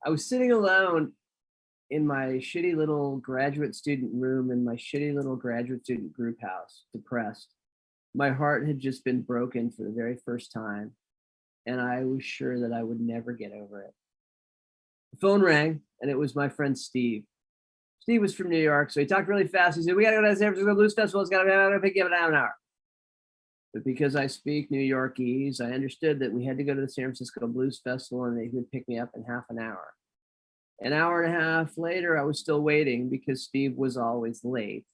I was sitting alone in my shitty little graduate student room in my shitty little graduate student group house, depressed. My heart had just been broken for the very first time, and I was sure that I would never get over it. The phone rang, and it was my friend Steve. Steve was from New York, so he talked really fast. He said, "We got to go to the San Francisco Blues Festival. It's got to pick you up an hour." But because I speak New Yorkese, I understood that we had to go to the San Francisco Blues Festival and they would pick me up in half an hour. An hour and a half later, I was still waiting because Steve was always late.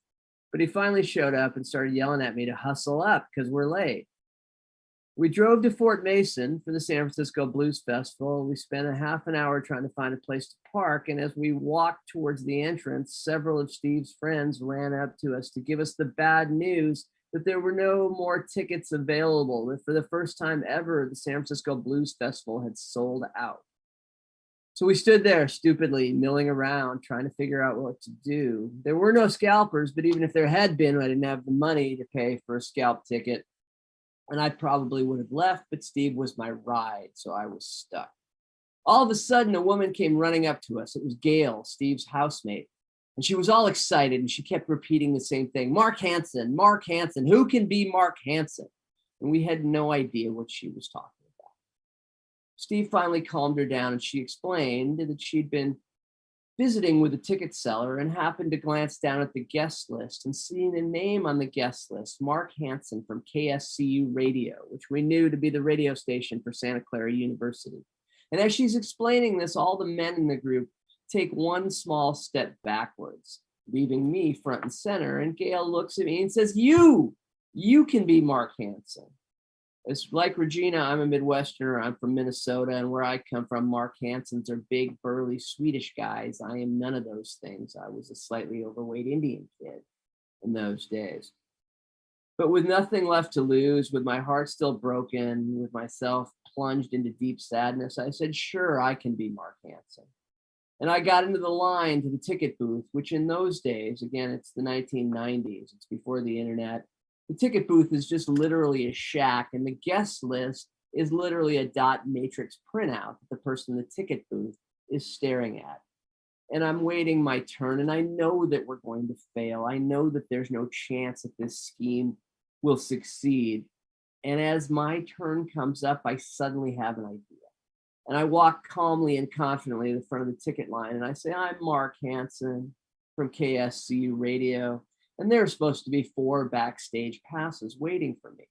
But he finally showed up and started yelling at me to hustle up because we're late. We drove to Fort Mason for the San Francisco Blues Festival. We spent a half an hour trying to find a place to park. And as we walked towards the entrance, several of Steve's friends ran up to us to give us the bad news that there were no more tickets available, that for the first time ever, the San Francisco Blues Festival had sold out. So we stood there stupidly milling around, trying to figure out what to do. There were no scalpers, but even if there had been, I didn't have the money to pay for a scalp ticket. And I probably would have left, but Steve was my ride, so I was stuck. All of a sudden, a woman came running up to us. It was Gail, Steve's housemate. And she was all excited, and she kept repeating the same thing. Mark Hansen, Mark Hansen. Who can be Mark Hansen? And we had no idea what she was talking about. Steve finally calmed her down, and she explained that she'd been visiting with a ticket seller and happened to glance down at the guest list and seeing a name on the guest list, Mark Hansen from KSCU Radio, which we knew to be the radio station for Santa Clara University. And as she's explaining this, all the men in the group take one small step backwards, leaving me front and center. And Gail looks at me and says, you can be Mark Hansen. It's like Regina, I'm a Midwesterner. I'm from Minnesota, and where I come from, Mark Hansens are big, burly Swedish guys. I am none of those things. I was a slightly overweight Indian kid in those days. But with nothing left to lose, with my heart still broken, with myself plunged into deep sadness, I said, sure, I can be Mark Hansen. And I got into the line to the ticket booth, which in those days, again, it's the 1990s, it's before the internet. The ticket booth is just literally a shack, and the guest list is literally a dot matrix printout that the person in the ticket booth is staring at. And I'm waiting my turn, and I know that we're going to fail. I know that there's no chance that this scheme will succeed. And as my turn comes up, I suddenly have an idea. And I walk calmly and confidently to the front of the ticket line, and I say, I'm Mark Hansen from KSCU Radio. And there are supposed to be 4 backstage passes waiting for me.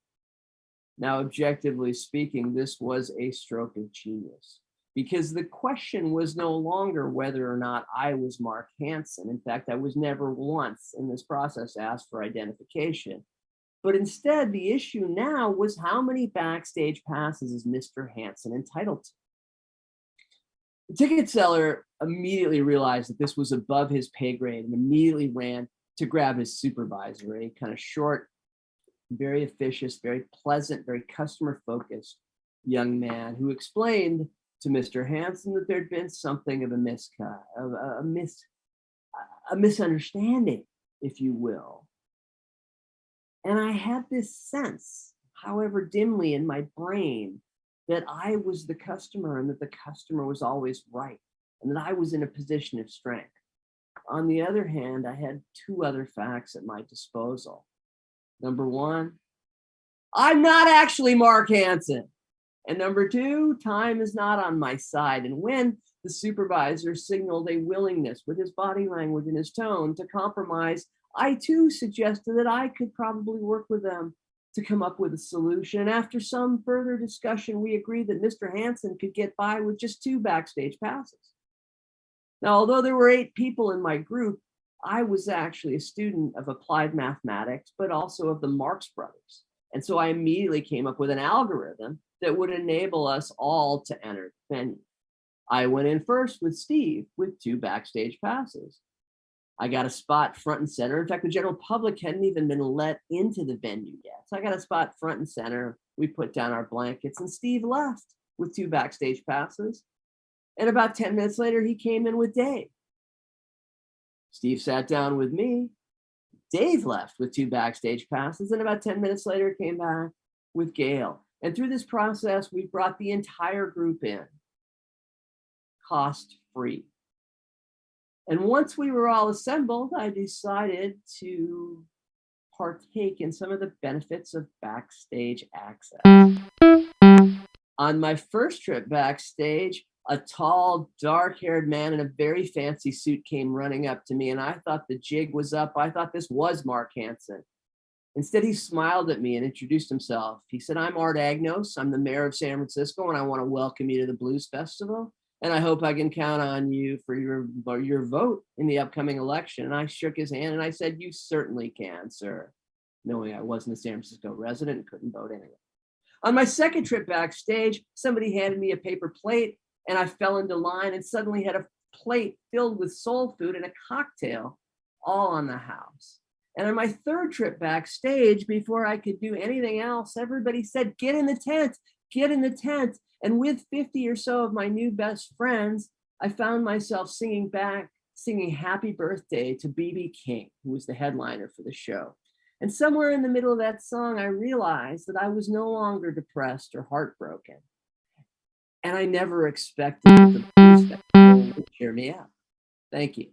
Now, objectively speaking, this was a stroke of genius because the question was no longer whether or not I was Mark Hansen. In fact, I was never once in this process asked for identification. But instead, the issue now was how many backstage passes is Mr. Hansen entitled to? The ticket seller immediately realized that this was above his pay grade and immediately ran to grab his supervisor, a kind of short, very officious, very pleasant, very customer-focused young man who explained to Mr. Hansen that there'd been something of a misunderstanding, if you will. And I had this sense, however dimly in my brain, that I was the customer and that the customer was always right and that I was in a position of strength. On the other hand, I had 2 other facts at my disposal. Number 1, I'm not actually Mark Hansen. And number 2, time is not on my side. And when the supervisor signaled a willingness with his body language and his tone to compromise, I too suggested that I could probably work with them to come up with a solution. And after some further discussion, we agreed that Mr. Hansen could get by with just 2 backstage passes. Now, although there were 8 people in my group, I was actually a student of applied mathematics, but also of the Marx Brothers. And so I immediately came up with an algorithm that would enable us all to enter the venue. I went in first with Steve with 2 backstage passes. I got a spot front and center. In fact, the general public hadn't even been let into the venue yet. So I got a spot front and center. We put down our blankets, and Steve left with 2 backstage passes. And about 10 minutes later, he came in with Dave. Steve sat down with me. Dave left with 2 backstage passes, and about 10 minutes later, came back with Gail. And through this process, we brought the entire group in. cost-free. And once we were all assembled, I decided to partake in some of the benefits of backstage access. On my first trip backstage, a tall, dark-haired man in a very fancy suit came running up to me, and I thought the jig was up. I thought this was Mark Hansen. Instead, he smiled at me and introduced himself. He said, "I'm Art Agnos. I'm the mayor of San Francisco, and I want to welcome you to the Blues Festival. And I hope I can count on you for your vote in the upcoming election." And I shook his hand and I said, "You certainly can, sir," knowing I wasn't a San Francisco resident and couldn't vote anyway. On my second trip backstage, somebody handed me a paper plate and I fell into line and suddenly had a plate filled with soul food and a cocktail all on the house. And on my third trip backstage, before I could do anything else, everybody said, "Get in the tent, get in the tent." And with 50 or so of my new best friends, I found myself singing Happy Birthday to B.B. King, who was the headliner for the show. And somewhere in the middle of that song, I realized that I was no longer depressed or heartbroken. And I never expected that the Blues Festival would cheer me up. Thank you.